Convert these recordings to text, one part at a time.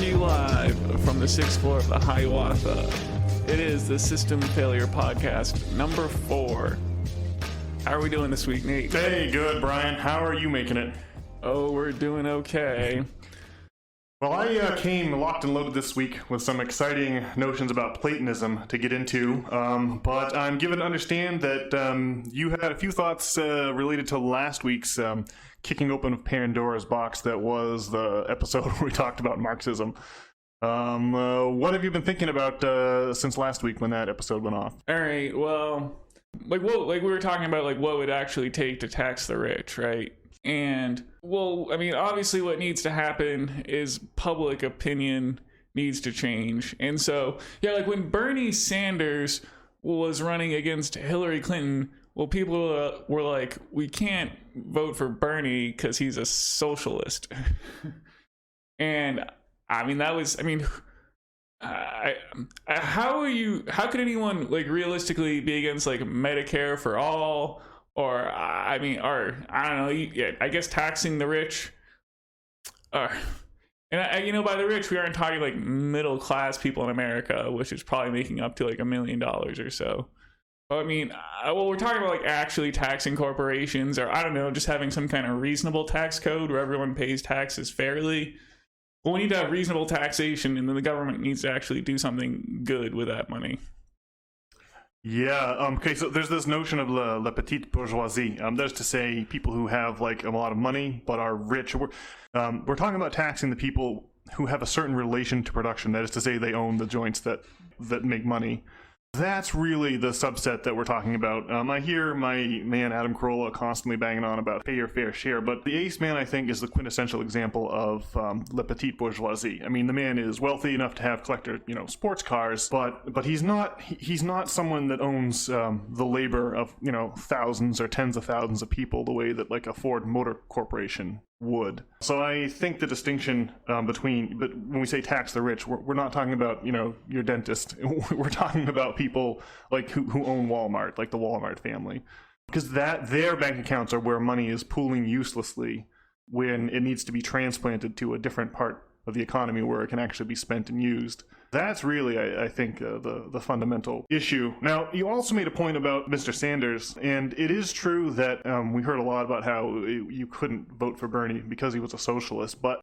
to you live from the sixth floor of the Hiawatha. It is the System Failure Podcast number 4. How are we doing this week, Nate? Hey, good, Brian. How are you making it? Oh, we're doing okay. Well, I came locked and loaded this week with some exciting notions about Platonism to get into, but I'm given to understand that you had a few thoughts related to last week's kicking open of Pandora's box that was the episode where we talked about Marxism. What have you been thinking about since last week when that episode went off? All right, well, like we were talking about like what would actually take to tax the rich, right? And, well, I mean, obviously what needs to happen is public opinion needs to change. And so, yeah, like when Bernie Sanders was running against Hillary Clinton, well, people were like, we can't vote for Bernie because he's a socialist. And, I mean, that was, I mean, how could anyone, like, realistically be against, like, Medicare for all? Or, I mean, or, I don't know, yeah, I guess taxing the rich. And, by the rich, we aren't talking like middle class people in America, which is probably making up to like $1 million or so. But I mean, well, we're talking about like actually taxing corporations, or I don't know, just having some kind of reasonable tax code where everyone pays taxes fairly. Well, we need to have reasonable taxation, and then the government needs to actually do something good with that money. Yeah, okay, so there's this notion of la petite bourgeoisie. That is to say, people who have, like, a lot of money but are rich. We're talking about taxing the people who have a certain relation to production. That is to say, they own the joints that make money. That's really the subset that we're talking about. I hear my man Adam Carolla constantly banging on about pay your fair share, but the Ace Man, I think, is the quintessential example of la petite bourgeoisie. I mean, the man is wealthy enough to have collector, sports cars, but he's not someone that owns the labor of thousands or tens of thousands of people the way that like a Ford Motor Corporation would. So I think the distinction but when we say tax the rich, we're not talking about your dentist. We're talking about people like who own Walmart, like the Walmart family, because their bank accounts are where money is pooling uselessly when it needs to be transplanted to a different part of the economy where it can actually be spent and used. That's really, I think, the fundamental issue. Now, you also made a point about Mr. Sanders, and it is true that we heard a lot about how you couldn't vote for Bernie because he was a socialist, but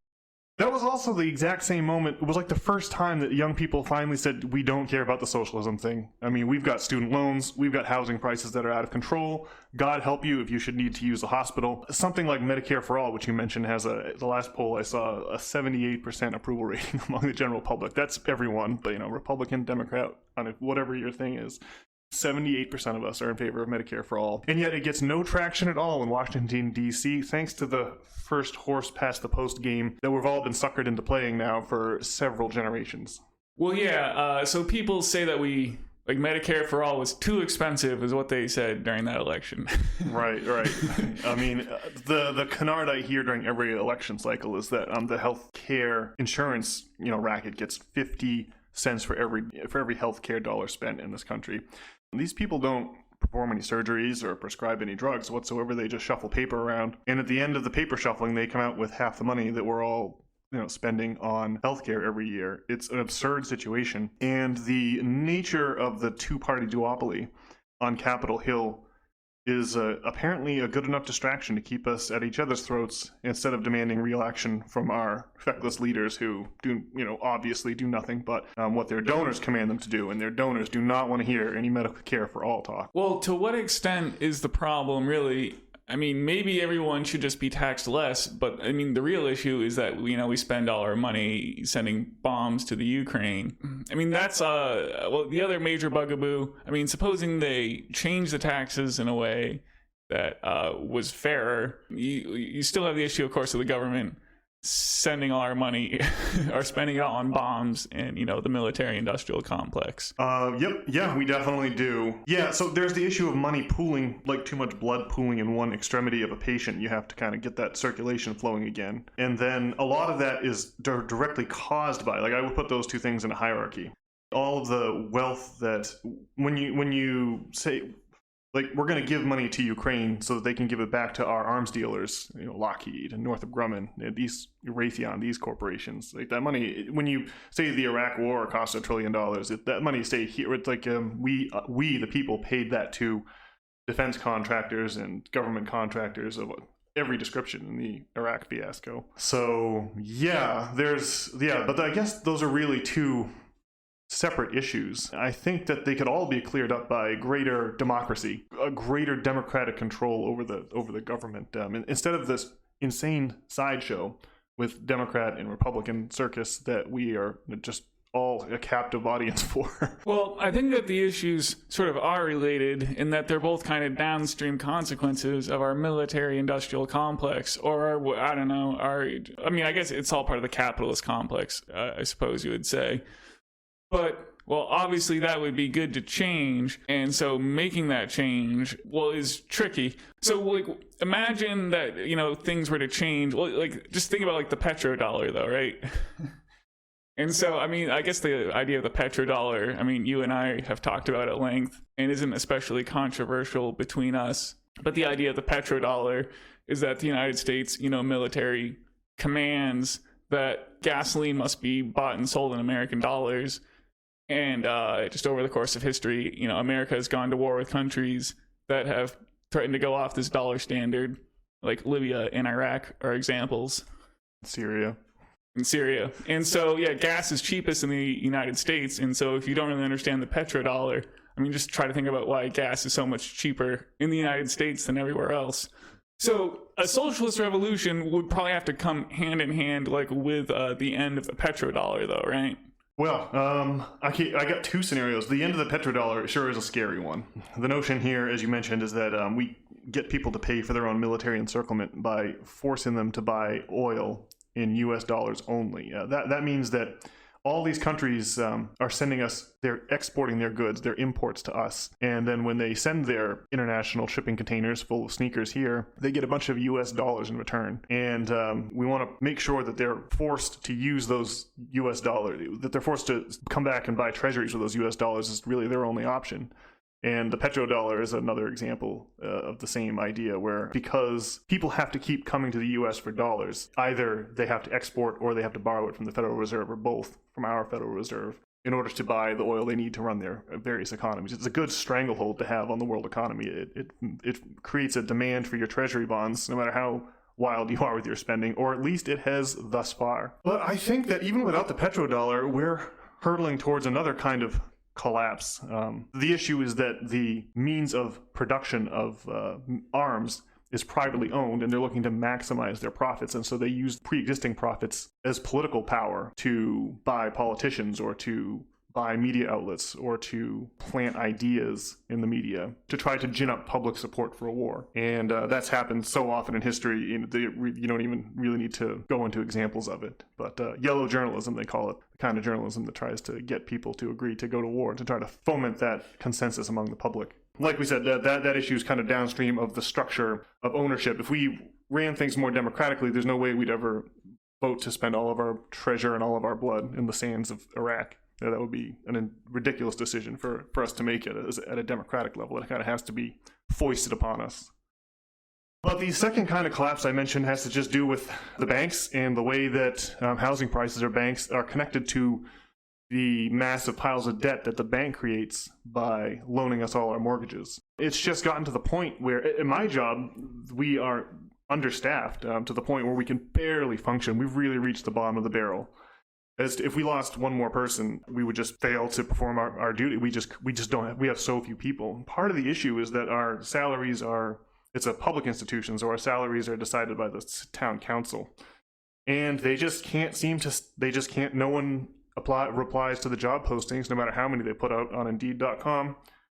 that was also the exact same moment. It was like the first time that young people finally said, we don't care about the socialism thing. I mean, we've got student loans, we've got housing prices that are out of control. God help you if you should need to use a hospital. Something like Medicare for All, which you mentioned, has the last poll I saw, a 78% approval rating among the general public. That's everyone, but Republican, Democrat, on whatever your thing is. 78% of us are in favor of Medicare for All. And yet it gets no traction at all in Washington, D.C., thanks to the first horse past the post game that we've all been suckered into playing now for several generations. Well, yeah, so people say that Medicare for All was too expensive is what they said during that election. Right. I mean, the canard I hear during every election cycle is that the health care insurance, racket gets 50 cents for every health care dollar spent in this country. These people don't perform any surgeries or prescribe any drugs whatsoever. They just shuffle paper around. And at the end of the paper shuffling, they come out with half the money that we're all spending on healthcare every year. It's an absurd situation. And the nature of the two-party duopoly on Capitol Hill is apparently a good enough distraction to keep us at each other's throats instead of demanding real action from our feckless leaders who do, obviously do nothing but what their donors command them to do, and their donors do not want to hear any medical care for all talk. Well, to what extent is the problem really? I mean, maybe everyone should just be taxed less, but I mean, the real issue is that, we spend all our money sending bombs to the Ukraine. I mean, that's, the other major bugaboo. I mean, supposing they change the taxes in a way that was fairer, you still have the issue, of course, of the government sending all our money or spending it on bombs and the military industrial complex. Yeah, we definitely do. Yeah, so there's the issue of money pooling, like too much blood pooling in one extremity of a patient. You have to kind of get that circulation flowing again. And then a lot of that is directly caused by, I would put those two things in a hierarchy. All of the wealth that when you say like, we're going to give money to Ukraine so that they can give it back to our arms dealers, Lockheed and Northrop Grumman, these Raytheon, these corporations. Like, that money, when you say the Iraq War cost $1 trillion, that money stayed here. It's like we the people paid that to defense contractors and government contractors of every description in the Iraq fiasco. So but I guess those are really two separate issues. I think that they could all be cleared up by greater democracy, a greater democratic control over the government. Instead of this insane sideshow with Democrat and Republican circus that we are just all a captive audience for. Well, I think that the issues sort of are related in that they're both kind of downstream consequences of our military-industrial complex, or I don't know, I guess it's all part of the capitalist complex, I suppose you would say. But, well, obviously that would be good to change, and so making that change, well, is tricky. So, like, imagine that, things were to change. Well, like, just think about, like, the petrodollar, though, right? And so, I guess the idea of the petrodollar, you and I have talked about at length, and isn't especially controversial between us. But the idea of the petrodollar is that the United States, military commands that gasoline must be bought and sold in American dollars. And just over the course of history, America has gone to war with countries that have threatened to go off this dollar standard, like Libya and Iraq are examples. Syria. And so, gas is cheapest in the United States. And so if you don't really understand the petrodollar, just try to think about why gas is so much cheaper in the United States than everywhere else. So a socialist revolution would probably have to come hand in hand, like, with the end of the petrodollar, though, right? Well, I got two scenarios. The end of the petrodollar sure is a scary one. The notion here, as you mentioned, is that we get people to pay for their own military encirclement by forcing them to buy oil in U.S. dollars only. That means that all these countries are sending us, they're exporting their goods, their imports to us. And then when they send their international shipping containers full of sneakers here, they get a bunch of U.S. dollars in return. And we want to make sure that they're forced to use those U.S. dollars, that they're forced to come back and buy treasuries with those U.S. dollars is really their only option. And the petrodollar is another example of the same idea, where because people have to keep coming to the U.S. for dollars, either they have to export or they have to borrow it from the Federal Reserve, or both from our Federal Reserve, in order to buy the oil they need to run their various economies. It's a good stranglehold to have on the world economy. It creates a demand for your treasury bonds, no matter how wild you are with your spending, or at least it has thus far. But I think that even without the petrodollar, we're hurtling towards another kind of collapse. The issue is that the means of production of arms is privately owned, and they're looking to maximize their profits, and so they use pre-existing profits as political power to buy politicians, or to buy media outlets, or to plant ideas in the media to try to gin up public support for a war. And that's happened so often in history, you don't even really need to go into examples of it. But yellow journalism, they call it, the kind of journalism that tries to get people to agree to go to war, to try to foment that consensus among the public. Like we said, that issue is kind of downstream of the structure of ownership. If we ran things more democratically, there's no way we'd ever vote to spend all of our treasure and all of our blood in the sands of Iraq. That would be a ridiculous decision for us to make it at a democratic level. It kind of has to be foisted upon us. But the second kind of collapse I mentioned has to just do with the banks and the way that housing prices or banks are connected to the massive piles of debt that the bank creates by loaning us all our mortgages. It's just gotten to the point where, in my job, we are understaffed to the point where we can barely function. We've really reached the bottom of the barrel. If we lost one more person, we would just fail to perform our duty. We just don't we have so few people. Part of the issue is that our salaries it's a public institution, so our salaries are decided by the town council. And they just can't no one replies to the job postings, no matter how many they put out on Indeed.com,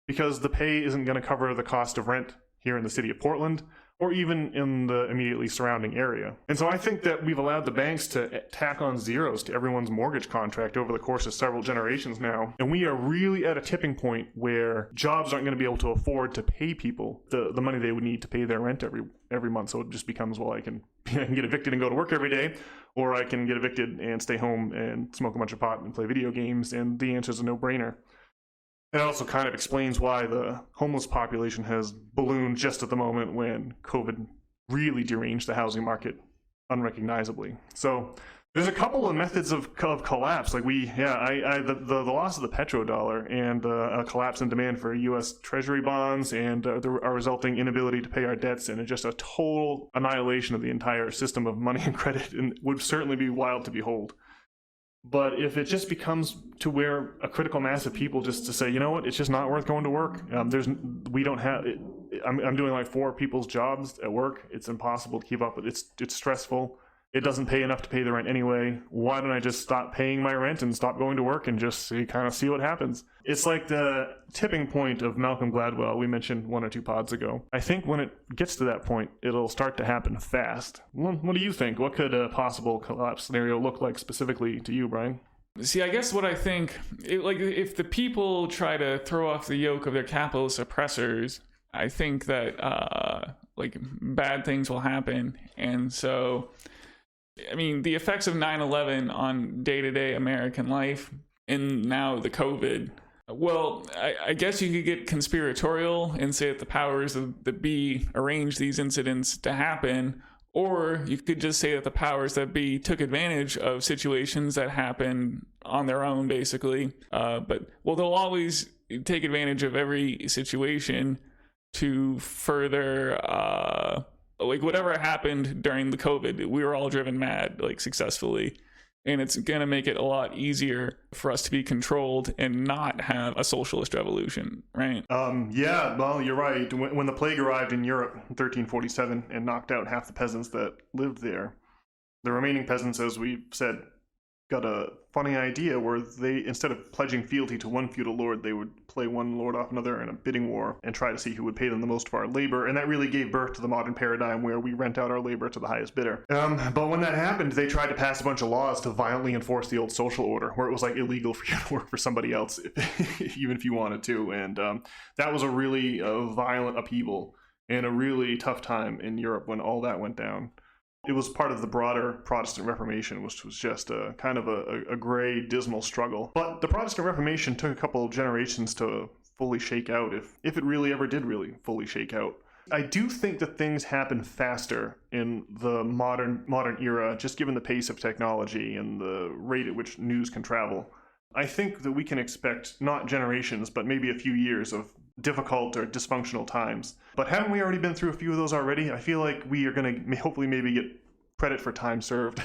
because the pay isn't going to cover the cost of rent here in the city of Portland, or even in the immediately surrounding area. And so I think that we've allowed the banks to tack on zeros to everyone's mortgage contract over the course of several generations now. And we are really at a tipping point where jobs aren't going to be able to afford to pay people the money they would need to pay their rent every month. So it just becomes, well, I can get evicted and go to work every day, or I can get evicted and stay home and smoke a bunch of pot and play video games. And the answer is a no-brainer. It also kind of explains why the homeless population has ballooned just at the moment when COVID really deranged the housing market unrecognizably. So there's a couple of methods of collapse. Like the loss of the petrodollar and a collapse in demand for U.S. Treasury bonds and our resulting inability to pay our debts and just a total annihilation of the entire system of money and credit would certainly be wild to behold. But if it just becomes to where a critical mass of people just to say, you know what, it's just not worth going to work. We don't have. I'm doing like 4 people's jobs at work. It's impossible to keep up with. It's stressful. It doesn't pay enough to pay the rent anyway. Why don't I just stop paying my rent and stop going to work and just kind of see what happens? It's like the tipping point of Malcolm Gladwell we mentioned 1 or 2 pods ago. I think when it gets to that point, it'll start to happen fast. What do you think? What could a possible collapse scenario look like specifically to you, Brian? See, I guess what I think, if the people try to throw off the yoke of their capitalist oppressors, I think that bad things will happen. And so, I mean, the effects of 9/11 on day-to-day American life and now the COVID, well, I guess you could get conspiratorial and say that the powers that be arranged these incidents to happen, or you could just say that the powers that be took advantage of situations that happen on their own, basically. But they'll always take advantage of every situation to further whatever happened during the COVID, we were all driven mad, successfully. And it's going to make it a lot easier for us to be controlled and not have a socialist revolution, right? Yeah, well, you're right. When the plague arrived in Europe in 1347 and knocked out half the peasants that lived there, the remaining peasants, as we've said, got a funny idea where they, instead of pledging fealty to one feudal lord, they would play one lord off another in a bidding war and try to see who would pay them the most for our labor. And that really gave birth to the modern paradigm where we rent out our labor to the highest bidder. But when that happened, they tried to pass a bunch of laws to violently enforce the old social order, where it was illegal for you to work for somebody else, even if you wanted to. And that was a really violent upheaval and a really tough time in Europe when all that went down. It was part of the broader Protestant Reformation, which was just a kind of a gray, dismal struggle. But the Protestant Reformation took a couple of generations to fully shake out, if it really ever did really fully shake out. I do think that things happen faster in the modern era, just given the pace of technology and the rate at which news can travel. I think that we can expect not generations, but maybe a few years of difficult or dysfunctional times. But haven't we already been through a few of those already? I feel like we are going to hopefully maybe get credit for time served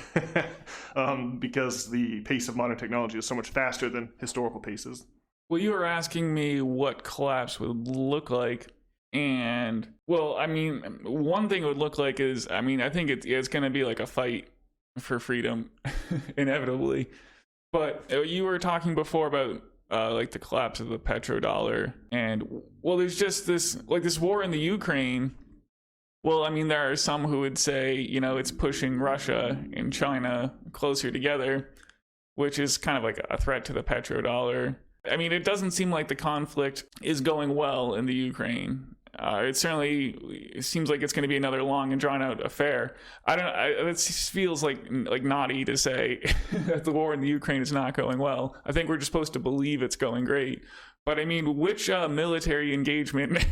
because the pace of modern technology is so much faster than historical paces. Well, you were asking me what collapse would look like. And, well, I mean, one thing it would look like is, I mean, I think it's going to be like a fight for freedom, inevitably. But you were talking before about the collapse of the petrodollar, and there's just this war in the Ukraine. Well, I mean, there are some who would say, it's pushing Russia and China closer together, which is kind of like a threat to the petrodollar. I mean, it doesn't seem like the conflict is going well in the Ukraine. It certainly seems like it's going to be another long and drawn out affair. It feels like naughty to say that the war in the Ukraine is not going well. I think we're just supposed to believe it's going great. But I mean, which military engagement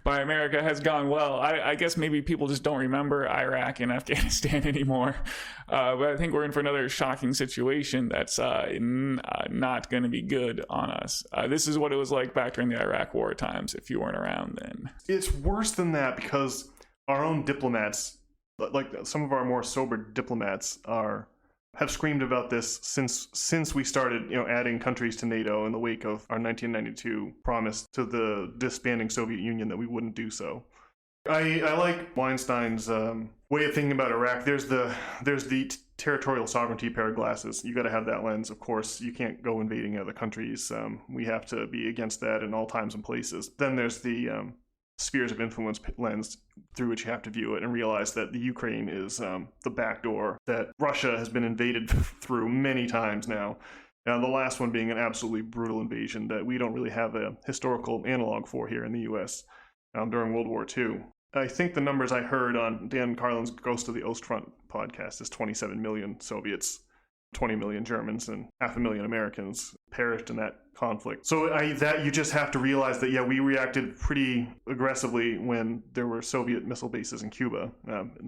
by America has gone well? I guess maybe people just don't remember Iraq and Afghanistan anymore. But I think we're in for another shocking situation that's not going to be good on us. This is what it was like back during the Iraq war times, if you weren't around then. It's worse than that because our own diplomats, like some of our more sober diplomats, have screamed about this since we started, adding countries to NATO in the wake of our 1992 promise to the disbanding Soviet Union that we wouldn't do so. I like Weinstein's way of thinking about Iraq. There's the territorial sovereignty pair of glasses. You got to have that lens. Of course, you can't go invading other countries. We have to be against that in all times and places. Then there's the spheres of influence lens through which you have to view it and realize that the Ukraine is the back door that Russia has been invaded through many times now. The last one being an absolutely brutal invasion that we don't really have a historical analog for here in the U.S. During World War II. I think the numbers I heard on Dan Carlin's Ghost of the Ostfront podcast is 27 million Soviets, 20 million Germans, and 500,000 Americans. perished in that conflict. So that you just have to realize that, yeah, we reacted pretty aggressively when there were Soviet missile bases in Cuba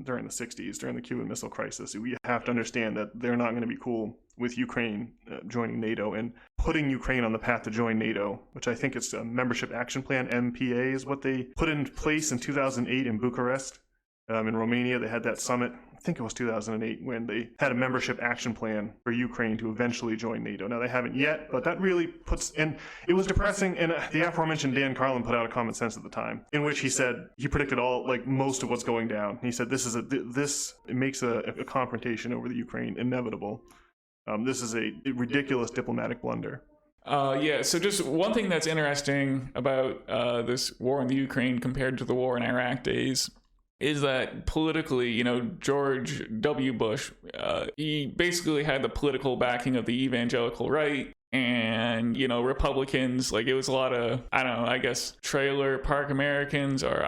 during the 60s, during the Cuban Missile Crisis. We have to understand that they're not going to be cool with Ukraine joining NATO and putting Ukraine on the path to join NATO, which I think it's a Membership Action Plan, MPA is what they put in place in 2008 in Bucharest. In Romania, they had that summit, I think it was 2008, when they had a membership action plan for Ukraine to eventually join NATO. Now, they haven't yet, but that really puts, and it was depressing, and the aforementioned Dan Carlin put out a Common Sense at the time, in which he said, he predicted most of what's going down. He said, it makes a confrontation over the Ukraine inevitable. This is a ridiculous diplomatic blunder. Yeah, so just one thing that's interesting about this war in the Ukraine compared to the war in Iraq days is that politically, George W. Bush, he basically had the political backing of the evangelical right, and, Republicans, it was a lot of, I guess, trailer park Americans or,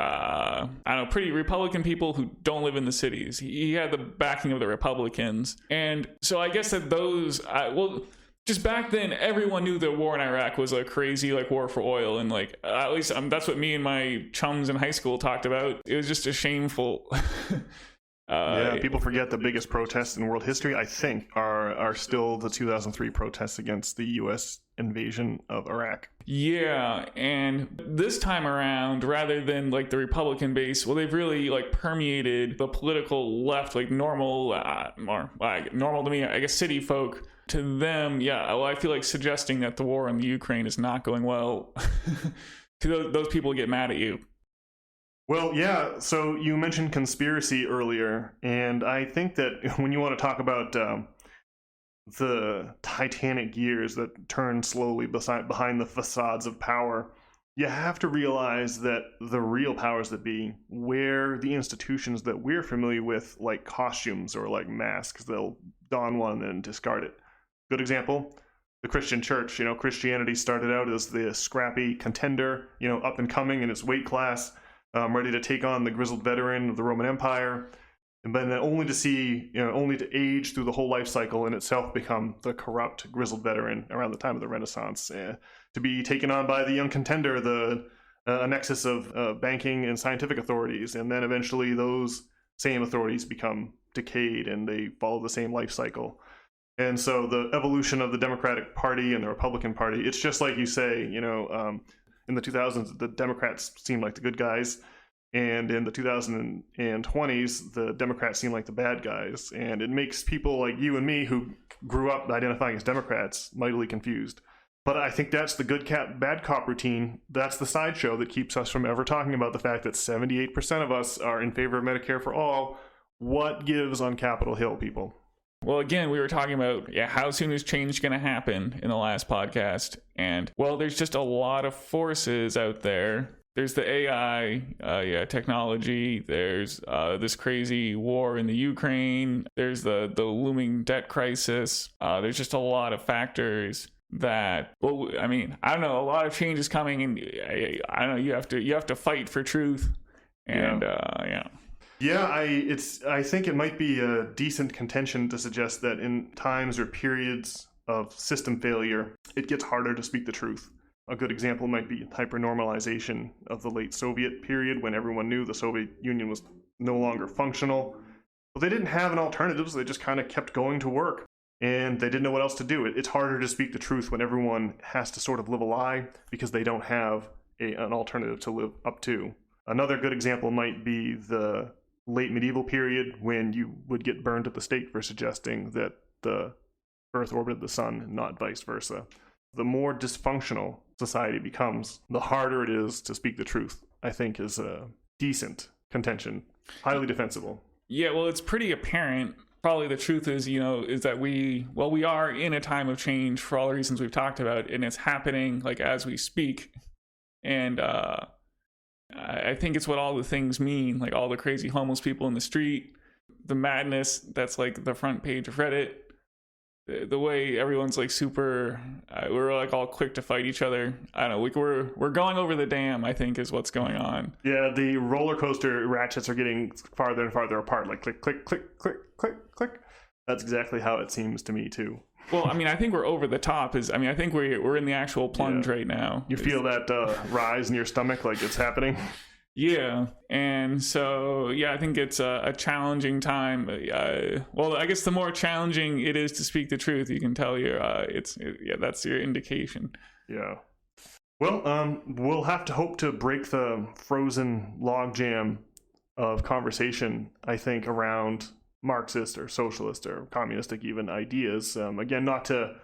pretty Republican people who don't live in the cities. He had the backing of the Republicans. And so I guess that those, just back then, everyone knew the war in Iraq was a crazy war for oil, and at least that's what me and my chums in high school talked about. It was just a shameful. Yeah, people forget the biggest protests in world history, I think, are still the 2003 protests against the U.S. invasion of Iraq. Yeah, and this time around, rather than the Republican base, they've really permeated the political left, normal, or normal to me, I guess, city folk. To them, I feel like suggesting that the war in the Ukraine is not going well. To those people get mad at you. Well, yeah, so you mentioned conspiracy earlier, and I think that when you want to talk about the titanic gears that turn slowly behind the facades of power, you have to realize that the real powers that be wear the institutions that we're familiar with like costumes or like masks. They'll don one and discard it. Good example, the Christian church. Christianity started out as the scrappy contender, up and coming in its weight class, ready to take on the grizzled veteran of the Roman Empire, and then only to age through the whole life cycle and itself become the corrupt grizzled veteran around the time of the Renaissance, to be taken on by the young contender, a nexus of banking and scientific authorities, and then eventually those same authorities become decayed and they follow the same life cycle. And so the evolution of the Democratic Party and the Republican Party, it's just like you say, in the 2000s, the Democrats seemed like the good guys. And in the 2020s, the Democrats seem like the bad guys. And it makes people like you and me who grew up identifying as Democrats mightily confused. But I think that's the good cop, bad cop routine. That's the sideshow that keeps us from ever talking about the fact that 78% of us are in favor of Medicare for all. What gives on Capitol Hill, people? Well, again, we were talking about how soon is change going to happen in the last podcast. And, there's just a lot of forces out there. There's the AI, technology. There's this crazy war in the Ukraine. There's the looming debt crisis. There's just a lot of factors that, I don't know, a lot of change is coming, and I don't know, you have to fight for truth. And, Yeah, I think it might be a decent contention to suggest that in times or periods of system failure, it gets harder to speak the truth. A good example might be hypernormalization of the late Soviet period when everyone knew the Soviet Union was no longer functional. But they didn't have an alternative, so they just kind of kept going to work. And they didn't know what else to do. It's harder to speak the truth when everyone has to sort of live a lie because they don't have an alternative to live up to. Another good example might be the late medieval period when you would get burned at the stake for suggesting that the Earth orbited the sun, not vice versa. The more dysfunctional society becomes, the harder it is to speak the truth, I think is a decent contention. Highly defensible. Yeah, it's pretty apparent. Probably the truth is, is that we are in a time of change for all the reasons we've talked about, and it's happening as we speak. And I think it's what all the things mean, all the crazy homeless people in the street, the madness that's the front page of Reddit, the way everyone's super, we're all quick to fight each other. I don't know, we're going over the dam, I think, is what's going on. Yeah, the roller coaster ratchets are getting farther and farther apart, click, click, click, click, click, click. That's exactly how it seems to me too. Well, I mean, I think we're over the top. I think we're in the actual plunge right now. You feel that rise in your stomach, like it's happening? Yeah, and so I think it's a challenging time. Well, I guess the more challenging it is to speak the truth, you can tell that's your indication. Yeah. Well, we'll have to hope to break the frozen logjam of conversation, I think, around Marxist or socialist or communistic even ideas. Again, not to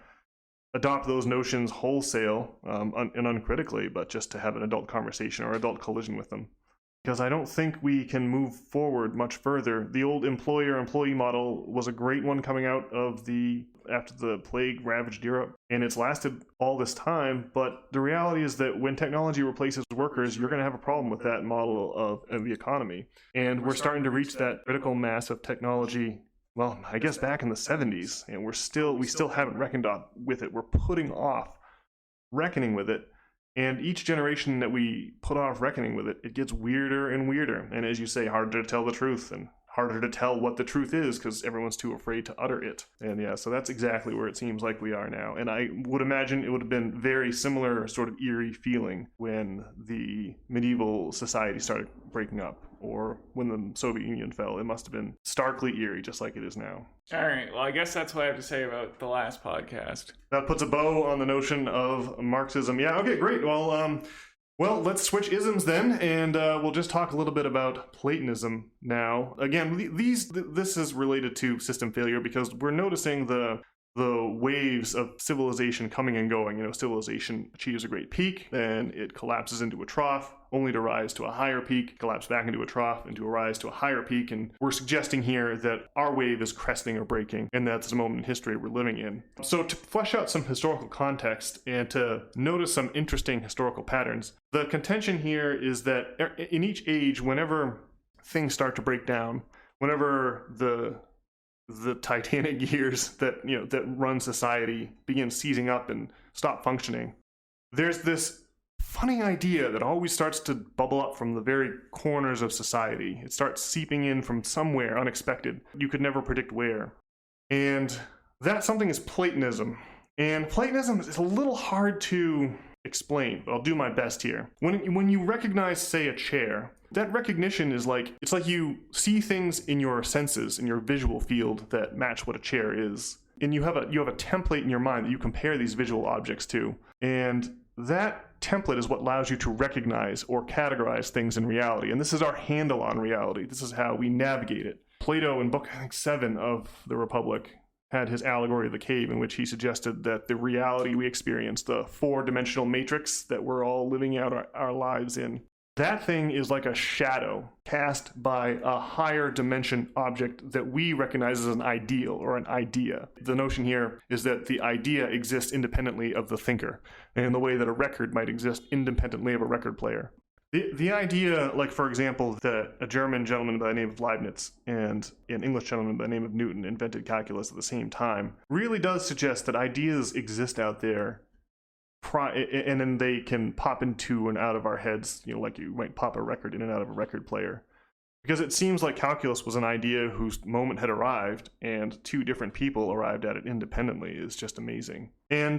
adopt those notions wholesale and uncritically, but just to have an adult conversation or adult collision with them. Because I don't think we can move forward much further. The old employer-employee model was a great one coming out of after the plague ravaged Europe, and it's lasted all this time, but the reality is that when technology replaces workers, you're going to have a problem with that model of the economy. And we're starting to reach that critical mass of technology, well, I guess back in the 70s, and we still haven't reckoned with it. We're putting off reckoning with it. And each generation that we put off reckoning with it, it gets weirder and weirder. And as you say, harder to tell the truth and harder to tell what the truth is because everyone's too afraid to utter it. And yeah, so that's exactly where it seems like we are now. And I would imagine it would have been very similar sort of eerie feeling when the medieval society started breaking up or when the Soviet Union fell. It must have been starkly eerie, just like it is now. All right, well, I guess that's what I have to say about the last podcast. That puts a bow on the notion of Marxism. Yeah, okay, great. Well, let's switch isms then, and we'll just talk a little bit about Platonism now. Again, this is related to system failure because we're noticing the waves of civilization coming and going. You know, civilization achieves a great peak, then it collapses into a trough, only to rise to a higher peak, collapse back into a trough, and to rise to a higher peak. And we're suggesting here that our wave is cresting or breaking, and that's the moment in history we're living in. So to flesh out some historical context and to notice some interesting historical patterns, the contention here is that in each age, whenever things start to break down, whenever the titanic gears that run society begin seizing up and stop functioning, there's this funny idea that always starts to bubble up from the very corners of society. It starts seeping in from somewhere unexpected. You could never predict where. And that something is Platonism. And Platonism is a little hard to explain, but I'll do my best here. When you recognize, say, a chair, that recognition is it's like you see things in your senses, in your visual field that match what a chair is. And you have a template in your mind that you compare these visual objects to. And that template is what allows you to recognize or categorize things in reality. And this is our handle on reality. This is how we navigate it. Plato, in book, I think, 7 of the Republic, had his allegory of the cave, in which he suggested that the reality we experience, the 4-dimensional matrix that we're all living out our lives in, that thing is like a shadow cast by a higher dimension object that we recognize as an ideal or an idea. The notion here is that the idea exists independently of the thinker, in the way that a record might exist independently of a record player. The idea, like, for example, that a German gentleman by the name of Leibniz and an English gentleman by the name of Newton invented calculus at the same time, really does suggest that ideas exist out there, and then they can pop into and out of our heads, like you might pop a record in and out of a record player. Because it seems like calculus was an idea whose moment had arrived, and 2 different people arrived at it independently is just amazing. And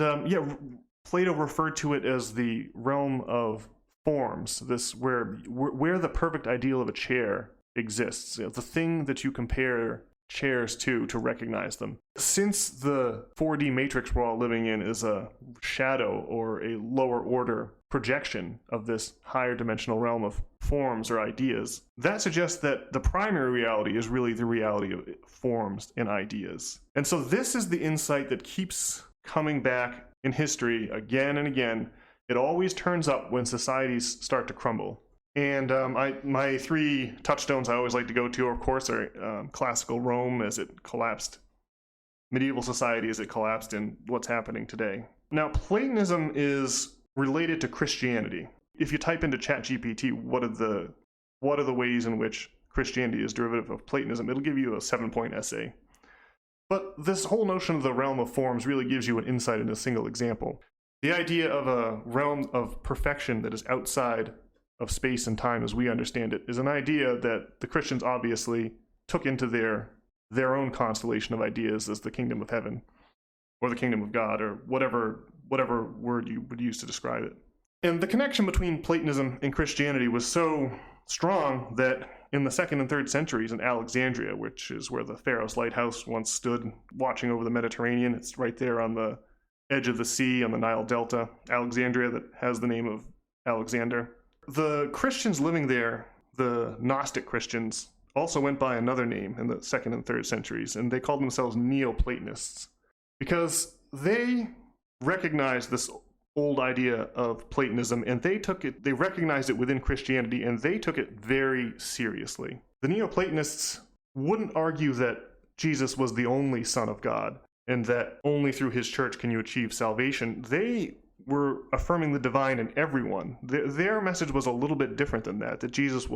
Plato referred to it as the realm of forms, this where the perfect ideal of a chair exists, the thing that you compare chairs to recognize them. Since the 4D matrix we're all living in is a shadow or a lower order projection of this higher dimensional realm of forms or ideas, that suggests that the primary reality is really the reality of forms and ideas. And so this is the insight that keeps coming back in history again and again. It always turns up when societies start to crumble. And my 3 touchstones I always like to go to, of course, are classical Rome as it collapsed, medieval society as it collapsed, and what's happening today. Now, Platonism is related to Christianity. If you type into ChatGPT, what are the ways in which Christianity is derivative of Platonism, it'll give you a 7-point essay. But this whole notion of the realm of forms really gives you an insight into a single example. The idea of a realm of perfection that is outside of space and time as we understand it is an idea that the Christians obviously took into their own constellation of ideas as the kingdom of heaven, or the kingdom of God, or whatever word you would use to describe it. And the connection between Platonism and Christianity was so strong that in the 2nd and 3rd centuries in Alexandria, which is where the Pharos Lighthouse once stood, watching over the Mediterranean, it's right there on the edge of the sea on the Nile Delta, Alexandria, that has the name of Alexander. The Christians living there, the Gnostic Christians, also went by another name in the 2nd and 3rd centuries, and they called themselves Neoplatonists, because they recognized this old idea of Platonism, and they recognized it within Christianity, and they took it very seriously. The Neoplatonists wouldn't argue that Jesus was the only Son of God, and that only through his church can you achieve salvation. They were affirming the divine in everyone. Their message was a little bit different than that Jesus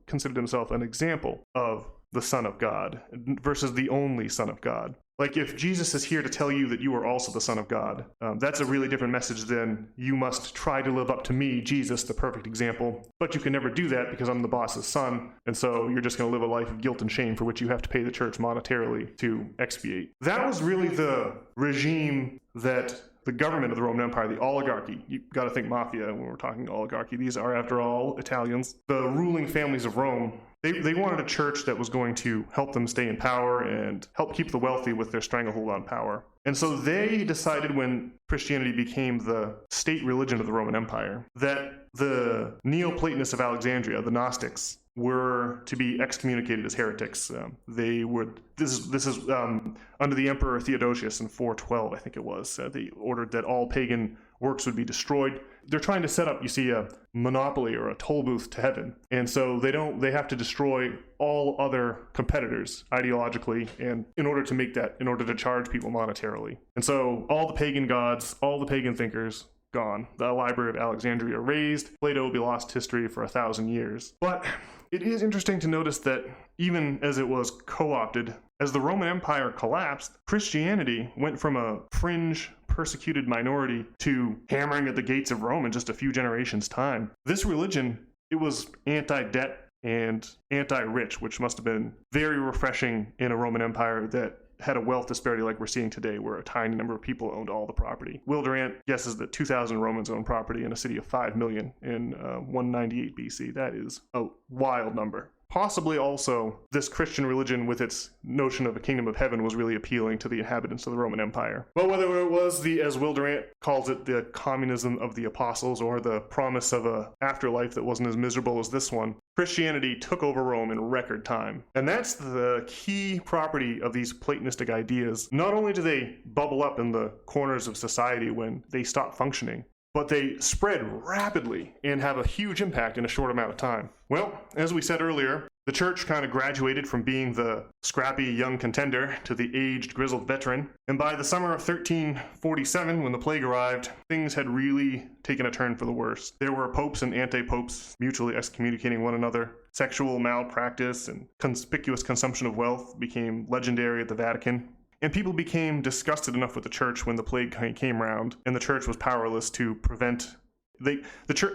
considered himself an example of the Son of God versus the only Son of God. Like, if Jesus is here to tell you that you are also the Son of God, that's a really different message than you must try to live up to me, Jesus, the perfect example, but you can never do that because I'm the boss's son, and so you're just going to live a life of guilt and shame for which you have to pay the church monetarily to expiate. That was really the regime that the government of the Roman Empire, the oligarchy, you got to think mafia when we're talking oligarchy. These are, after all, Italians. The ruling families of Rome, they wanted a church that was going to help them stay in power and help keep the wealthy with their stranglehold on power. And so they decided, when Christianity became the state religion of the Roman Empire, that the Neoplatonists of Alexandria, the Gnostics, were to be excommunicated as heretics. This is under the Emperor Theodosius in 412, I think it was. They ordered that all pagan works would be destroyed. They're trying to set up, you see, a monopoly or a toll booth to heaven. And so they have to destroy all other competitors ideologically, and in order to charge people monetarily. And so all the pagan gods, all the pagan thinkers, gone. The Library of Alexandria razed. Plato will be lost to history for 1,000 years. But it is interesting to notice that even as it was co-opted, as the Roman Empire collapsed, Christianity went from a fringe, persecuted minority to hammering at the gates of Rome in just a few generations' time. This religion, it was anti-debt and anti-rich, which must have been very refreshing in a Roman Empire that had a wealth disparity like we're seeing today, where a tiny number of people owned all the property. Will Durant guesses that 2,000 Romans owned property in a city of 5 million in 198 BC. That is a wild number. Possibly also, this Christian religion with its notion of a kingdom of heaven was really appealing to the inhabitants of the Roman Empire. But whether it was as Will Durant calls it, the communism of the apostles, or the promise of an afterlife that wasn't as miserable as this one, Christianity took over Rome in record time. And that's the key property of these Platonistic ideas. Not only do they bubble up in the corners of society when they stop functioning, but they spread rapidly and have a huge impact in a short amount of time. Well, as we said earlier, the church kind of graduated from being the scrappy young contender to the aged, grizzled veteran. And by the summer of 1347, when the plague arrived, things had really taken a turn for the worse. There were popes and anti-popes mutually excommunicating one another. Sexual malpractice and conspicuous consumption of wealth became legendary at the Vatican. And people became disgusted enough with the church when the plague came round, and the church was powerless to prevent. The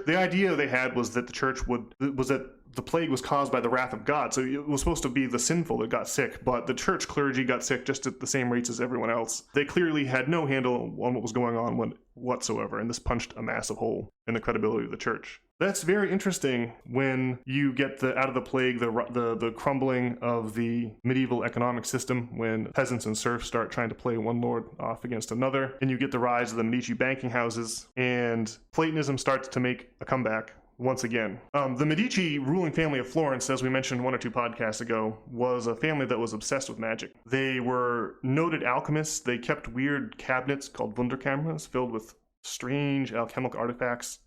idea they had was that the plague was caused by the wrath of God. So it was supposed to be the sinful that got sick, but the church clergy got sick just at the same rates as everyone else. They clearly had no handle on what was going on whatsoever, and this punched a massive hole in the credibility of the church. That's very interesting when you get out of the plague, the crumbling of the medieval economic system, when peasants and serfs start trying to play one lord off against another, and you get the rise of the Medici banking houses, and Platonism starts to make a comeback once again. The Medici ruling family of Florence, as we mentioned 1 or 2 podcasts ago, was a family that was obsessed with magic. They were noted alchemists. They kept weird cabinets called Wunderkammers filled with strange alchemical artifacts,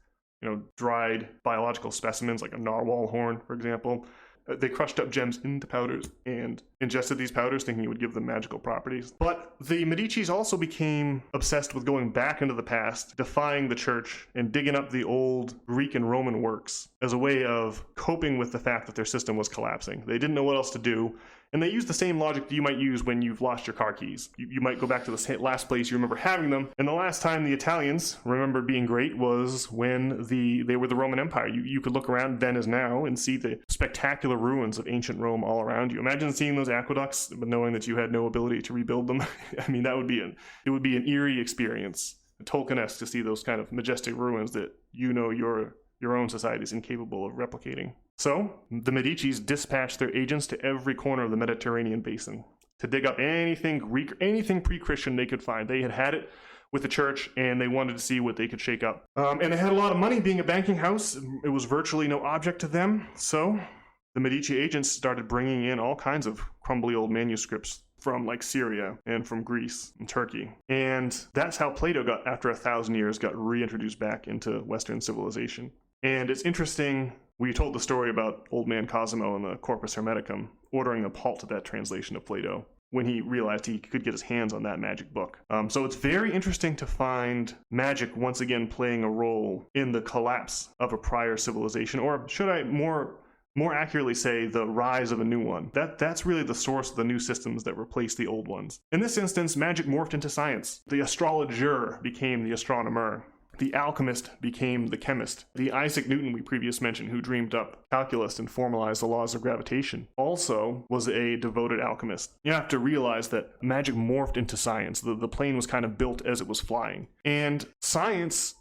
dried biological specimens like a narwhal horn, for example. They crushed up gems into powders and ingested these powders thinking it would give them magical properties. But the Medicis also became obsessed with going back into the past, defying the church, and digging up the old Greek and Roman works as a way of coping with the fact that their system was collapsing. They didn't know what else to do, And they use the same logic that you might use when you've lost your car keys. You might go back to the last place you remember having them. And the last time the Italians remembered being great was when they were the Roman Empire. You could look around then as now and see the spectacular ruins of ancient Rome all around you. Imagine seeing those aqueducts, but knowing that you had no ability to rebuild them. I mean, it would be an eerie experience, Tolkien-esque, to see those kind of majestic ruins that your own society is incapable of replicating. So, the Medicis dispatched their agents to every corner of the Mediterranean basin to dig up anything Greek, anything pre-Christian they could find. They had it with the church, and they wanted to see what they could shake up. And they had a lot of money. Being a banking house, it was virtually no object to them. So, the Medici agents started bringing in all kinds of crumbly old manuscripts from like Syria and from Greece and Turkey. And that's how Plato got, after 1,000 years, got reintroduced back into Western civilization. And it's interesting, we told the story about old man Cosimo and the Corpus Hermeticum ordering a halt to that translation of Plato when he realized he could get his hands on that magic book. So it's very interesting to find magic once again playing a role in the collapse of a prior civilization, or should I more accurately say the rise of a new one. That's really the source of the new systems that replace the old ones. In this instance, magic morphed into science. The astrologer became the astronomer. The alchemist became the chemist. The Isaac Newton we previously mentioned, who dreamed up calculus and formalized the laws of gravitation, also was a devoted alchemist. You have to realize that magic morphed into science. The plane was kind of built as it was flying. And science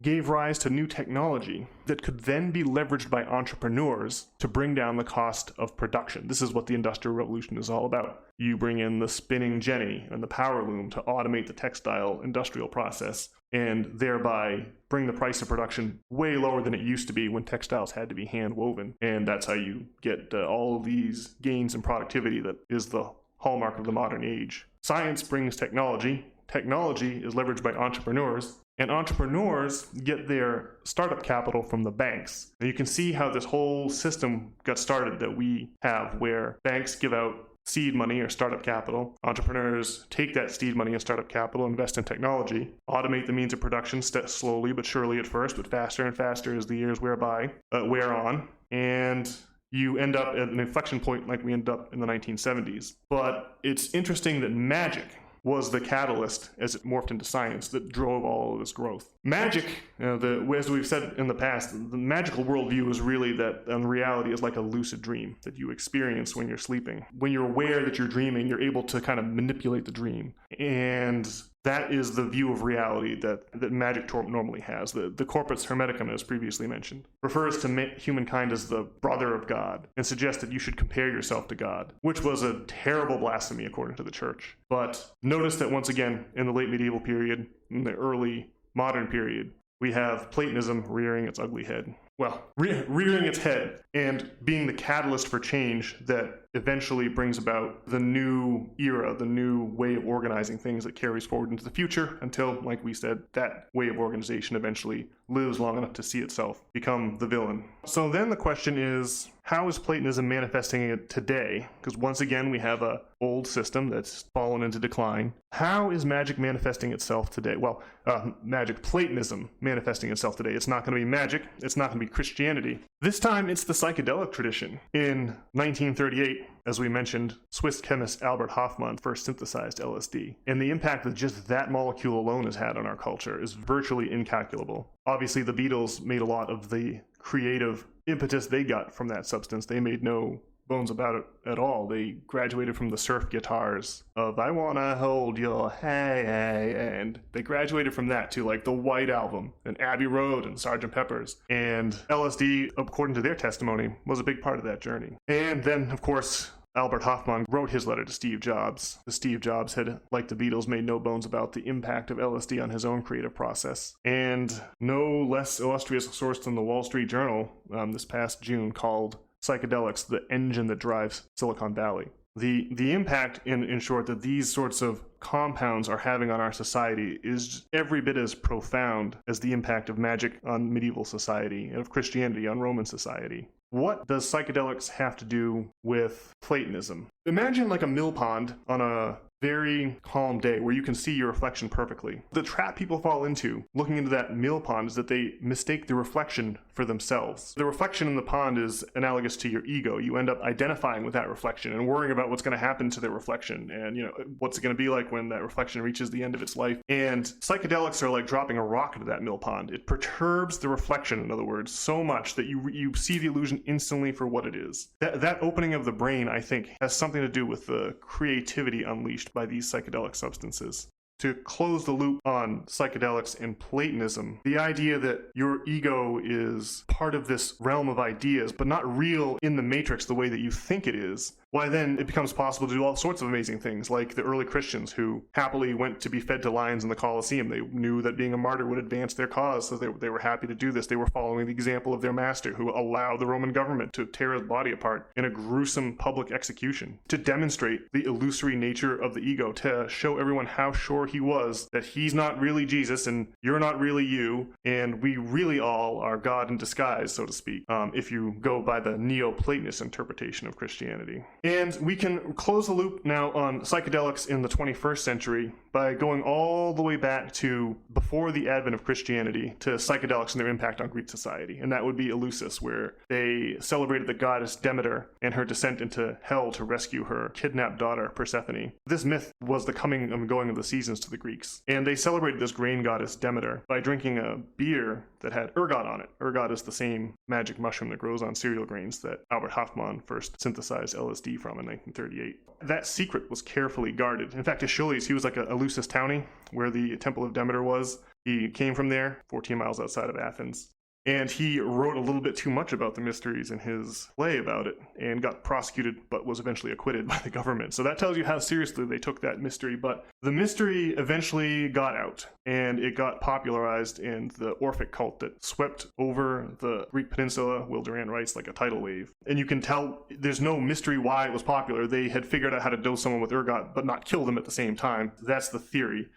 gave rise to new technology that could then be leveraged by entrepreneurs to bring down the cost of production. This is what the Industrial Revolution is all about. You bring in the spinning jenny and the power loom to automate the textile industrial process, and thereby bring the price of production way lower than it used to be when textiles had to be hand woven. And that's how you get all of these gains in productivity that is the hallmark of the modern age. Science brings technology. Technology is leveraged by entrepreneurs, and entrepreneurs get their startup capital from the banks. And you can see how this whole system got started that we have, where banks give out seed money or startup capital. Entrepreneurs take that seed money and startup capital, invest in technology, automate the means of production slowly but surely at first, but faster and faster as the years wear on. And you end up at an inflection point like we end up in the 1970s. But it's interesting that magic was the catalyst as it morphed into science that drove all of this growth. Magic, as we've said in the past, the magical worldview is really that reality is like a lucid dream that you experience when you're sleeping. When you're aware that you're dreaming, you're able to kind of manipulate the dream. And that is the view of reality that magic normally has. The Corpus Hermeticum, as previously mentioned, refers to humankind as the brother of God and suggests that you should compare yourself to God, which was a terrible blasphemy according to the church. But notice that once again, in the late medieval period, in the early modern period, we have Platonism rearing its ugly head. Well, rearing its head and being the catalyst for change that eventually brings about the new era, the new way of organizing things that carries forward into the future until, like we said, that way of organization eventually lives long enough to see itself become the villain. So then the question is, how is Platonism manifesting it today? Because once again, we have a old system that's fallen into decline. How is magic manifesting itself today? Well, Platonism manifesting itself today. It's not going to be magic. It's not going to be Christianity. This time, it's the psychedelic tradition. In 1938, as we mentioned, Swiss chemist Albert Hofmann first synthesized LSD. And the impact that just that molecule alone has had on our culture is virtually incalculable. Obviously, the Beatles made a lot of the creative impetus they got from that substance. They made no bones about it at all. They graduated from the surf guitars of I Wanna Hold Your Hand, and they graduated from that to like the White Album and Abbey Road and Sgt. Pepper's. And LSD, according to their testimony, was a big part of that journey. And then, of course, Albert Hofmann wrote his letter to Steve Jobs. Steve Jobs had, like the Beatles, made no bones about the impact of LSD on his own creative process. And no less illustrious source than the Wall Street Journal this past June called psychedelics the engine that drives Silicon Valley. The impact, in short, that these sorts of compounds are having on our society is every bit as profound as the impact of magic on medieval society and of Christianity on Roman society. What does psychedelics have to do with Platonism? Imagine like a mill pond on a very calm day where you can see your reflection perfectly. The trap people fall into looking into that mill pond is that they mistake the reflection for themselves. The reflection in the pond is analogous to your ego. You end up identifying with that reflection and worrying about what's going to happen to the reflection and, what's it going to be like when that reflection reaches the end of its life. And psychedelics are like dropping a rock into that mill pond. It perturbs the reflection, in other words, so much that you see the illusion instantly for what it is. That opening of the brain, I think, has something to do with the creativity unleashed by these psychedelic substances. To close the loop on psychedelics and Platonism, the idea that your ego is part of this realm of ideas, but not real in the matrix the way that you think it is, why then it becomes possible to do all sorts of amazing things, like the early Christians who happily went to be fed to lions in the Colosseum. They knew that being a martyr would advance their cause, so they were happy to do this. They were following the example of their master, who allowed the Roman government to tear his body apart in a gruesome public execution, to demonstrate the illusory nature of the ego, to show everyone how sure he was that he's not really Jesus and you're not really you, and we really all are God in disguise, so to speak, if you go by the Neoplatonist interpretation of Christianity. And we can close the loop now on psychedelics in the 21st century by going all the way back to before the advent of Christianity to psychedelics and their impact on Greek society. And that would be Eleusis, where they celebrated the goddess Demeter and her descent into hell to rescue her kidnapped daughter Persephone. This myth was the coming and going of the seasons to the Greeks. And they celebrated this grain goddess Demeter by drinking a beer that had ergot on it. Ergot is the same magic mushroom that grows on cereal grains that Albert Hofmann first synthesized LSD from in 1938. That secret was carefully guarded. In fact, Aeschylus, he was like a Eleusis townie, where the Temple of Demeter was. He came from there, 14 miles outside of Athens. And he wrote a little bit too much about the mysteries in his play about it and got prosecuted but was eventually acquitted by the government. So that tells you how seriously they took that mystery. But the mystery eventually got out and it got popularized in the Orphic cult that swept over the Greek peninsula, Will Durant writes, like a tidal wave. And you can tell there's no mystery why it was popular. They had figured out how to dose someone with ergot but not kill them at the same time. That's the theory.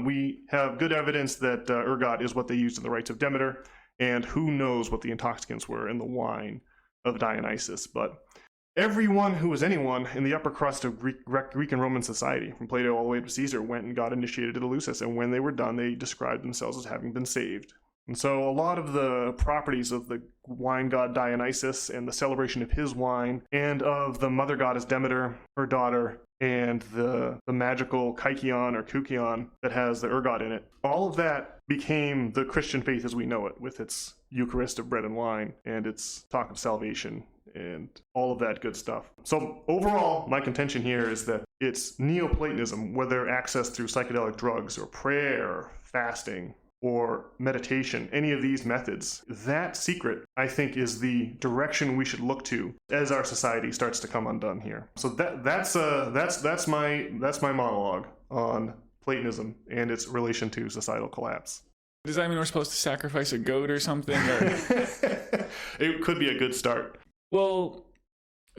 We have good evidence that ergot is what they used in the rites of Demeter. And who knows what the intoxicants were in the wine of Dionysus. But everyone who was anyone in the upper crust of Greek and Roman society, from Plato all the way to Caesar, went and got initiated at Eleusis. And when they were done, they described themselves as having been saved. And so a lot of the properties of the wine god Dionysus and the celebration of his wine, and of the mother goddess Demeter, her daughter, and the magical kykeon or koukion that has the ergot in it, all of that became the Christian faith as we know it, with its Eucharist of bread and wine and its talk of salvation and all of that good stuff. So overall, my contention here is that it's Neoplatonism, whether accessed through psychedelic drugs or prayer, fasting, or meditation, any of these methods, that secret, I think, is the direction we should look to as our society starts to come undone here. So that's my monologue on Platonism and its relation to societal collapse. Does that mean we're supposed to sacrifice a goat or something? Or... It could be a good start. Well,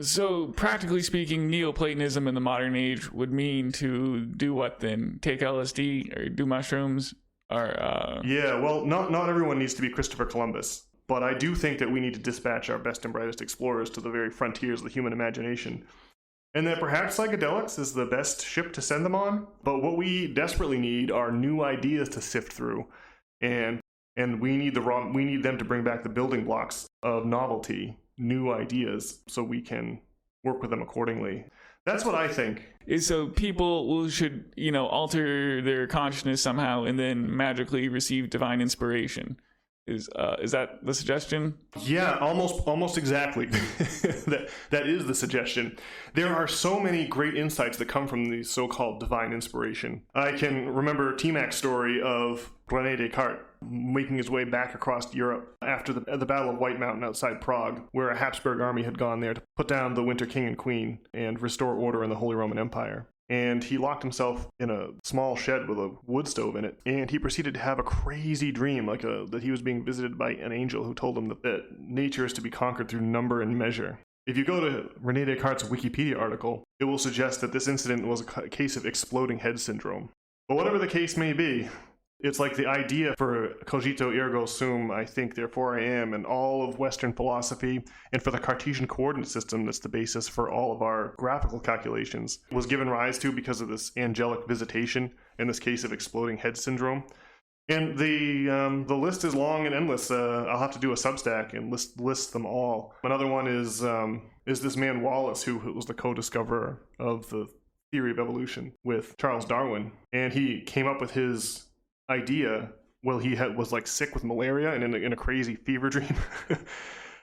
so practically speaking, Neoplatonism in the modern age would mean to do what then? Take LSD or do mushrooms? Yeah, well, not everyone needs to be Christopher Columbus, but I do think that we need to dispatch our best and brightest explorers to the very frontiers of the human imagination. And that perhaps psychedelics is the best ship to send them on, but what we desperately need are new ideas to sift through, and we need them to bring back the building blocks of novelty, new ideas, so we can work with them accordingly. That's what I think. So people should, alter their consciousness somehow and then magically receive divine inspiration. Is that the suggestion? Yeah, almost exactly. that is the suggestion. There are so many great insights that come from the so-called divine inspiration. I can remember T-Mac's story of René Descartes making his way back across Europe after the Battle of White Mountain outside Prague, where a Habsburg army had gone there to put down the Winter King and Queen and restore order in the Holy Roman Empire. And he locked himself in a small shed with a wood stove in it, and he proceeded to have a crazy dream, that he was being visited by an angel who told him that nature is to be conquered through number and measure. If you go to René Descartes' Wikipedia article, it will suggest that this incident was a case of exploding head syndrome. But whatever the case may be, It's like the idea for cogito ergo sum, I think, therefore I am, and all of Western philosophy, and for the Cartesian coordinate system that's the basis for all of our graphical calculations, was given rise to because of this angelic visitation, in this case of exploding head syndrome. And the list is long and endless. I'll have to do a Substack and list them all. Another one is this man Wallace, who was the co-discoverer of the theory of evolution with Charles Darwin, and he came up with his idea. Well, was like sick with malaria and in a crazy fever dream.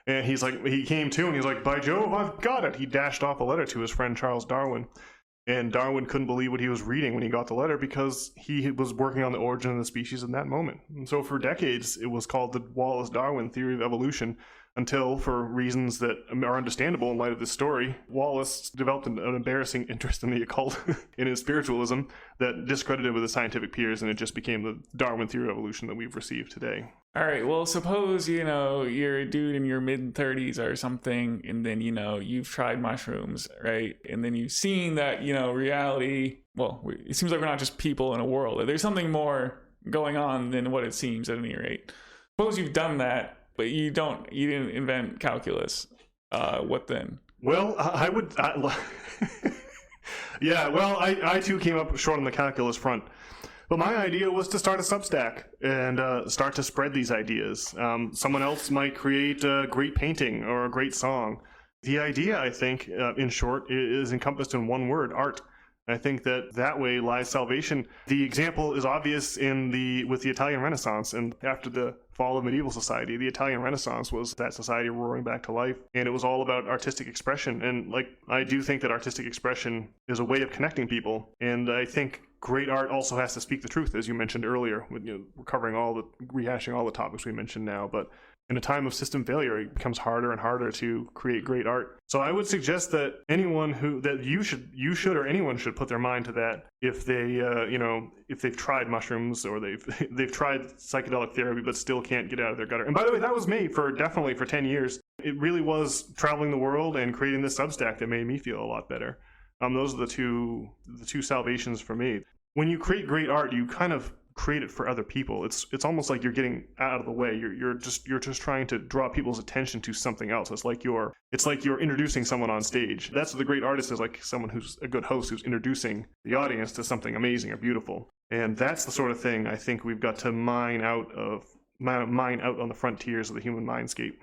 And he came to and he's like, by Jove, I've got it. He dashed off a letter to his friend Charles Darwin. And Darwin couldn't believe what he was reading when he got the letter because he was working on the origin of the species in that moment. And so for decades, it was called the Wallace-Darwin theory of evolution until, for reasons that are understandable in light of this story, Wallace developed an embarrassing interest in the occult in his spiritualism that discredited with his scientific peers, and it just became the Darwin theory of evolution that we've received today. All right, well, suppose, you're a dude in your mid-30s or something, and then, you've tried mushrooms, right? And then you've seen that, reality, well, it seems like we're not just people in a world. There's something more going on than what it seems at any rate. Suppose you've done that, but you didn't invent calculus. What then? Well, I too came up short on the calculus front. But my idea was to start a Substack and start to spread these ideas. Someone else might create a great painting or a great song. The idea, I think, in short, is encompassed in one word: art. I think that way lies salvation. The example is obvious with the Italian Renaissance, and after the fall of medieval society, the Italian Renaissance was that society roaring back to life, and it was all about artistic expression. And I do think that artistic expression is a way of connecting people, and I think great art also has to speak the truth, as you mentioned earlier. We're rehashing all the topics we mentioned now, but in a time of system failure, it becomes harder and harder to create great art. So I would suggest that you should or anyone should put their mind to that if if they've tried mushrooms or they've tried psychedelic therapy but still can't get out of their gutter. And by the way, that was me definitely for 10 years. It really was traveling the world and creating this Substack that made me feel a lot better. Those are the two salvations for me. When you create great art, you kind of create it for other people. It's almost like you're getting out of the way. You're just trying to draw people's attention to something else. It's like you're introducing someone on stage. That's what the great artist is, like someone who's a good host who's introducing the audience to something amazing or beautiful. And that's the sort of thing I think we've got to mine out on the frontiers of the human mindscape.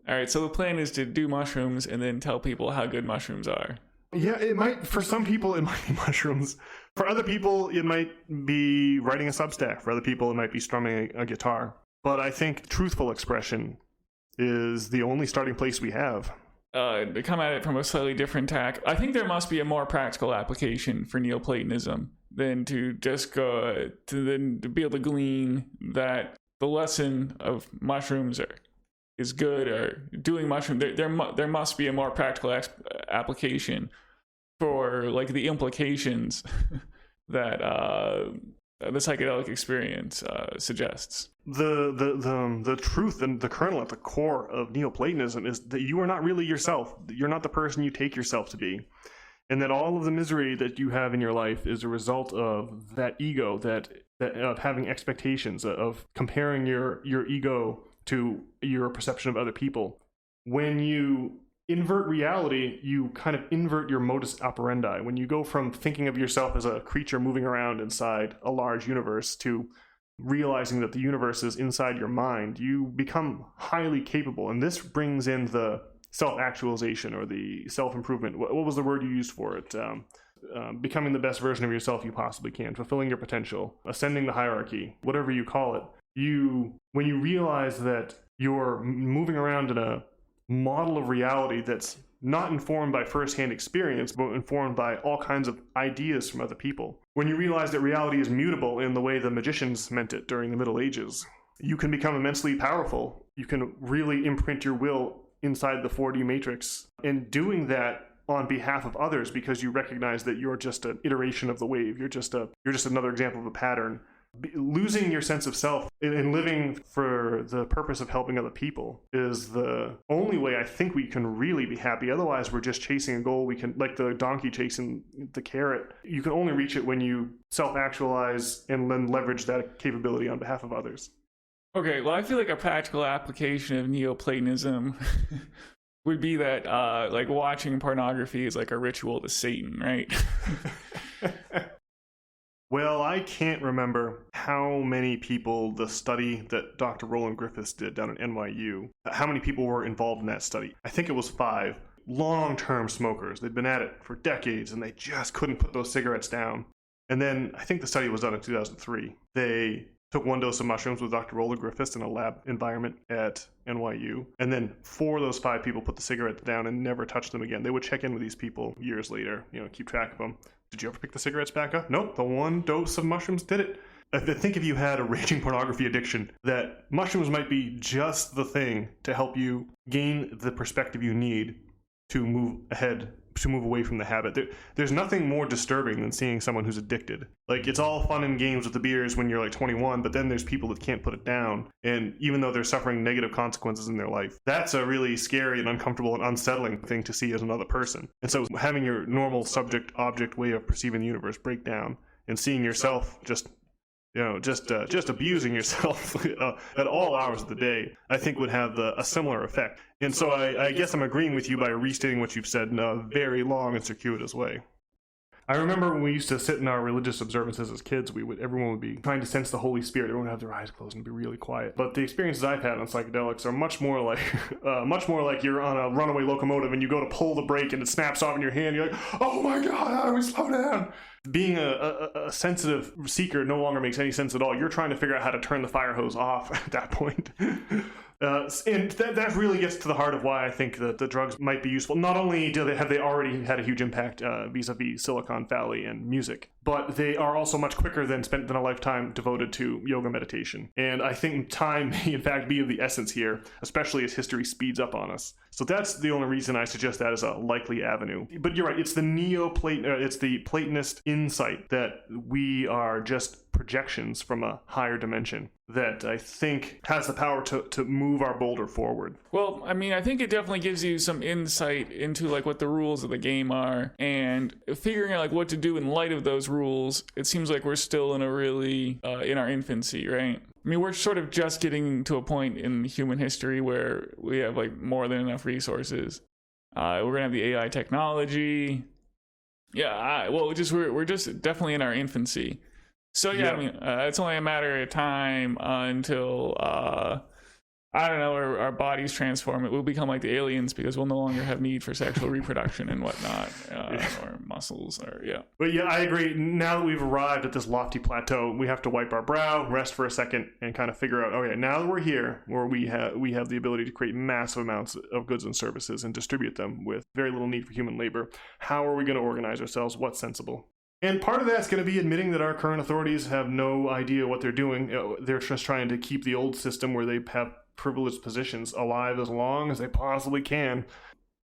All right, so the plan is to do mushrooms and then tell people how good mushrooms are. Yeah, for some people, it might be mushrooms. For other people, it might be writing a Substack. For other people, it might be strumming a guitar. But I think truthful expression is the only starting place we have. To come at it from a slightly different tack, I think there must be a more practical application for Neoplatonism than to just go to be able to glean that the lesson of mushrooms is good, or doing mushroom. There must be a more practical application for the implications that the psychedelic experience suggests. The truth and the kernel at the core of Neoplatonism is that you are not really yourself. You're not the person you take yourself to be, and that all of the misery that you have in your life is a result of that ego, that of having expectations, of comparing your ego to your perception of other people. When you invert reality, you kind of invert your modus operandi. When you go from thinking of yourself as a creature moving around inside a large universe to realizing that the universe is inside your mind, you become highly capable. And this brings in the self-actualization or the self-improvement. What was the word you used for it? Becoming the best version of yourself you possibly can, fulfilling your potential, ascending the hierarchy, whatever you call it. When you realize that you're moving around in a model of reality that's not informed by firsthand experience, but informed by all kinds of ideas from other people. When you realize that reality is mutable in the way the magicians meant it during the Middle Ages, you can become immensely powerful. You can really imprint your will inside the 4D matrix, and doing that on behalf of others because you recognize that you're just an iteration of the wave. You're just another example of a pattern. losing your sense of self and living for the purpose of helping other people is the only way I think we can really be happy. Otherwise, we're just chasing a goal. We can, like the donkey chasing the carrot, you can only reach it when you self-actualize and then leverage that capability on behalf of others. Okay, well, I feel like a practical application of Neoplatonism would be that like watching pornography is like a ritual to Satan, right? Well, I can't remember how many people the study that Dr. Roland Griffiths did down at NYU, how many people were involved in that study. I think it was 5 long-term smokers. They'd been at it for decades and they just couldn't put those cigarettes down. And then I think the study was done in 2003. They took 1 dose of mushrooms with Dr. Roland Griffiths in a lab environment at NYU. And then 4 of those 5 people put the cigarettes down and never touched them again. They would check in with these people years later, keep track of them. Did you ever pick the cigarettes back up? Nope, the 1 dose of mushrooms did it. I think if you had a raging pornography addiction, that mushrooms might be just the thing to help you gain the perspective you need to move ahead, to move away from the habit. There's nothing more disturbing than seeing someone who's addicted. Like, it's all fun and games with the beers when you're like 21, but then there's people that can't put it down. And even though they're suffering negative consequences in their life, that's a really scary and uncomfortable and unsettling thing to see as another person. And so having your normal subject-object way of perceiving the universe break down and seeing yourself just abusing yourself at all hours of the day, I think would have a similar effect. And so I guess I'm agreeing with you by restating what you've said in a very long and circuitous way. I remember when we used to sit in our religious observances as kids, everyone would be trying to sense the Holy Spirit. Everyone would have their eyes closed and be really quiet. But the experiences I've had on psychedelics are much more like you're on a runaway locomotive and you go to pull the brake and it snaps off in your hand. You're like, oh my God, how do we slow down? Being a sensitive seeker no longer makes any sense at all. You're trying to figure out how to turn the fire hose off at that point. And that really gets to the heart of why I think that the drugs might be useful. Not only have they already had a huge impact vis-a-vis Silicon Valley and music, but they are also much quicker than a lifetime devoted to yoga meditation. And I think time may in fact be of the essence here, especially as history speeds up on us. So that's the only reason I suggest that as a likely avenue. But you're right, it's the Platonist insight that we are just projections from a higher dimension that I think has the power to move our boulder forward. Well, I mean, I think it definitely gives you some insight into like what the rules of the game are, and figuring out like what to do in light of those rules. It seems like we're still in a really in our infancy, right? I mean, we're sort of just getting to a point in human history where we have like more than enough resources. We're gonna have the AI technology. Yeah, we're just definitely in our infancy. So yeah, I mean, it's only a matter of time until I don't know, our bodies transform. It will become like the aliens because we'll no longer have need for sexual reproduction and whatnot, or muscles, or But yeah, I agree. Now that we've arrived at this lofty plateau, we have to wipe our brow, rest for a second, and kind of figure out, okay, now that we're here, where we have the ability to create massive amounts of goods and services and distribute them with very little need for human labor, how are we going to organize ourselves? What's sensible? And part of that's going to be admitting that our current authorities have no idea what they're doing. They're just trying to keep the old system where they have privileged positions alive as long as they possibly can.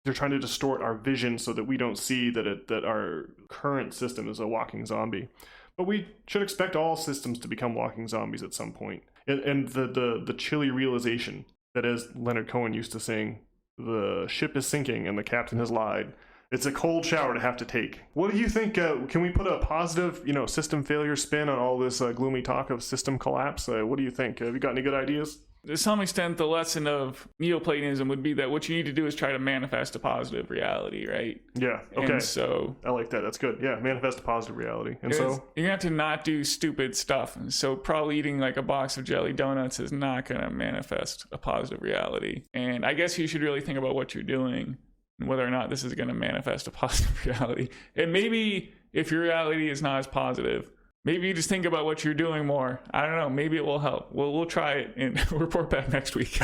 They're trying to distort our vision so that we don't see that our current system is a walking zombie. But we should expect all systems to become walking zombies at some point. And the chilly realization that, as Leonard Cohen used to sing, the ship is sinking and the captain has lied. It's a cold shower to have to take. What do you think? Can we put a positive, system failure spin on all this gloomy talk of system collapse? What do you think? Have you got any good ideas? To some extent, the lesson of Neoplatonism would be that what you need to do is try to manifest a positive reality, right? Yeah, okay. And so I like that. That's good. Yeah, manifest a positive reality. And so you're going to have to not do stupid stuff. And so probably eating like a box of jelly donuts is not going to manifest a positive reality. And I guess you should really think about what you're doing and whether or not this is going to manifest a positive reality. And maybe if your reality is not as positive, maybe you just think about what you're doing more. I don't know. Maybe it will help. We'll try it and report back next week.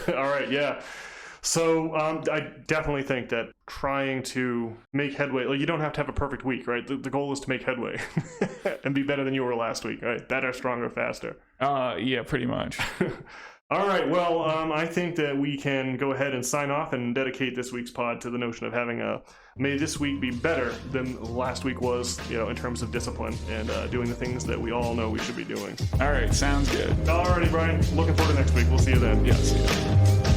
All right. Yeah. So I definitely think that trying to make headway, you don't have to have a perfect week, right? The goal is to make headway and be better than you were last week, right? Better, stronger, faster. Yeah, pretty much. All right, well, I think that we can go ahead and sign off and dedicate this week's pod to the notion of having may this week be better than last week was, in terms of discipline and doing the things that we all know we should be doing. All right, sounds good. All righty, Brian. Looking forward to next week. We'll see you then. Yeah, see you.